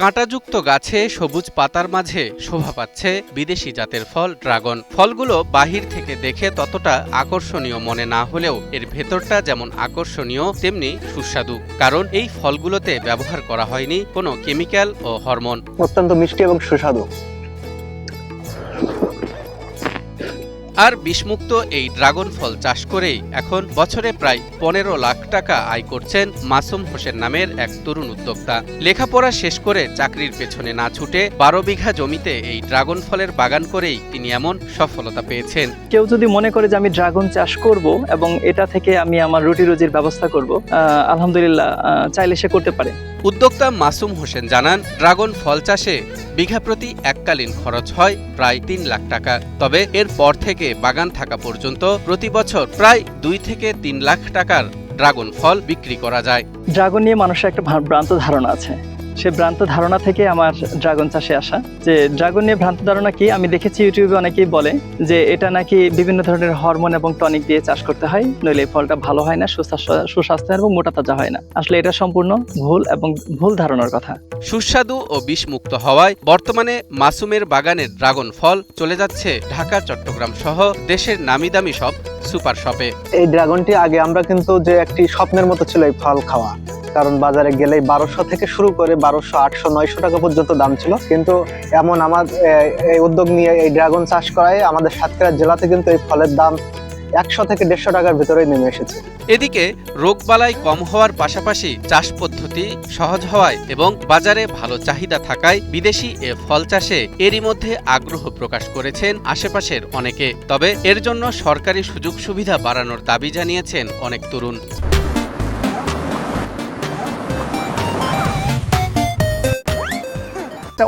কাঁটাযুক্ত গাছে সবুজ পাতার মাঝে শোভা পাচ্ছে বিদেশি জাতের ফল ড্রাগন। ফলগুলো বাহির থেকে দেখে ততটা আকর্ষণীয় মনে না হলেও এর ভেতরটা যেমন আকর্ষণীয় তেমনি সুস্বাদু, কারণ এই ফলগুলোতে ব্যবহার করা হয়নি কোনো কেমিক্যাল ও হরমোন। অত্যন্ত মিষ্টি এবং সুস্বাদু। আর বিষমুক্ত এই ড্রাগন ফল চাষ করেই এখন বছরে প্রায় 15 লাখ টাকা আয় করছেন মাসুম হোসেন নামের এক তরুণ উদ্যোক্তা। লেখাপড়া শেষ করে চাকরির পেছনে না ছুটে 12 বিঘা জমিতে এই ড্রাগন ফলের বাগান করেই তিনি এমন সফলতা পেয়েছেন। কেউ যদি মনে করে যে আমি ড্রাগন চাষ করব এবং এটা থেকে আমি আমার রুটি রুজির ব্যবস্থা করব, আলহামদুলিল্লাহ চাইলে সে করতে পারে। উদ্যোক্তা মাসুম হোসেন জানান, ড্রাগন ফল চাষে বিঘা প্রতি এককালীন খরচ হয় প্রায় 3 লাখ টাকা। তবে এর পর থেকে বাগান থাকা পর্যন্ত প্রতি বছর প্রায় 2 থেকে 3 লাখ টাকার ড্রাগন ফল বিক্রি করা যায়। ড্রাগন নিয়ে মানুষের একটা ভ্রান্ত ধারণা আছে। সে ভ্রান্ত ধারণা থেকে আমার ড্রাগন চাষে আসা। যে ড্রাগন নিয়ে ভ্রান্ত ধারণা কি, আমি দেখেছি ইউটিউবে অনেকেই বলে যে এটা নাকি বিভিন্ন ধরনের হরমোন এবং টনিক দিয়ে চাষ করতে হয়, নইলে এই ফলটা ভালো হয় না, সুস্বাস্থ্য এবং মোটা তাজা হয় না। আসলে এটা সম্পূর্ণ ভুল এবং ভুল ধারণার কথা। সুস্বাদু ও বিষমুক্ত হওয়ায় বর্তমানে মাসুমের বাগানের ড্রাগন ফল চলে যাচ্ছে ঢাকা, চট্টগ্রাম সহ দেশের নামিদামি সব সুপার শপে। এই ড্রাগনটি আগে আমরা কিন্তু যে একটি স্বপ্নের মতো ছিল এই ফল খাওয়া, কারণ বাজারে গেলেই 1200 থেকে শুরু করে 1200, 800, 900 টাকা পর্যন্ত দাম ছিল। কিন্তু এমন এই উদ্যোগ নিয়ে এই ড্রাগন চাষ করায় আমাদের সাতক্ষীরা জেলাতে কিন্তু এই ফলের দাম 100 থেকে 150 টাকার ভিতরেই নেমে এসেছে। এদিকে রোগবালাই কম হওয়ার পাশাপাশি চাষ পদ্ধতি সহজ হওয়ায় এবং বাজারে ভালো চাহিদা থাকায় বিদেশি এ ফল চাষে এরই মধ্যে আগ্রহ প্রকাশ করেছেন আশেপাশের অনেকে। তবে এর জন্য সরকারি সুযোগ সুবিধা বাড়ানোর দাবি জানিয়েছেন অনেক তরুণ।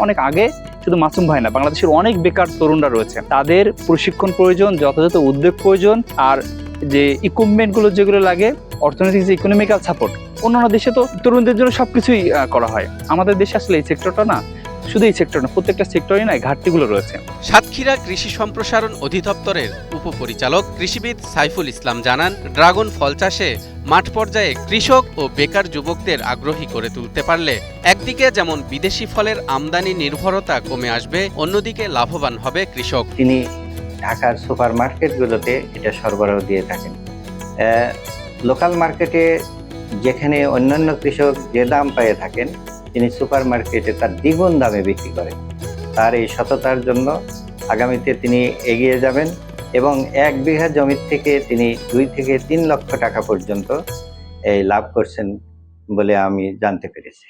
অনেক আগে শুধু মাসুম ভাই না, বাংলাদেশের অনেক বেকার তরুণরা রয়েছে, তাদের প্রশিক্ষণ প্রয়োজন, যথাযথ উদ্যোগ প্রয়োজন, আর যে ইকুইপমেন্ট গুলো যেগুলো লাগে, অর্থনৈতিক যে ইকোনমিক্যাল সাপোর্ট। অন্যান্য দেশে তো তরুণদের জন্য সবকিছুই করা হয়, আমাদের দেশে আসলে এই সেক্টরটা না, শুধু এই সেক্টর না, প্রত্যেকটা সেক্টরে না ঘাটতিগুলো রয়েছে। সাতক্ষীরা কৃষি সম্প্রসারণ অধিদপ্তরের উপপরিচালক কৃষিবিদ সাইফুল ইসলাম জানান, ড্রাগন ফল চাষে মাঠ পর্যায়ে কৃষক ও বেকার যুবকদের আগ্রহী করে তুলতে পারলে একদিকে যেমন বিদেশি ফলের আমদানি নির্ভরতা কমে আসবে, অন্যদিকে লাভবান হবে কৃষক। তিনি ঢাকার সুপার মার্কেটগুলোতে এটা সরবরাহ দিয়ে থাকেন। লোকাল মার্কেটে যেখানে অন্যান্য কৃষক যে দাম পেয়ে থাকেন, তিনি সুপার মার্কেটে তার দ্বিগুণ দামে বিক্রি করেন। তার এই সততার জন্য আগামীতে তিনি এগিয়ে যাবেন এবং 1 বিঘা জমি থেকে তিনি 2 থেকে 3 লক্ষ টাকা পর্যন্ত এই লাভ করছেন বলে আমি জানতে পেরেছি।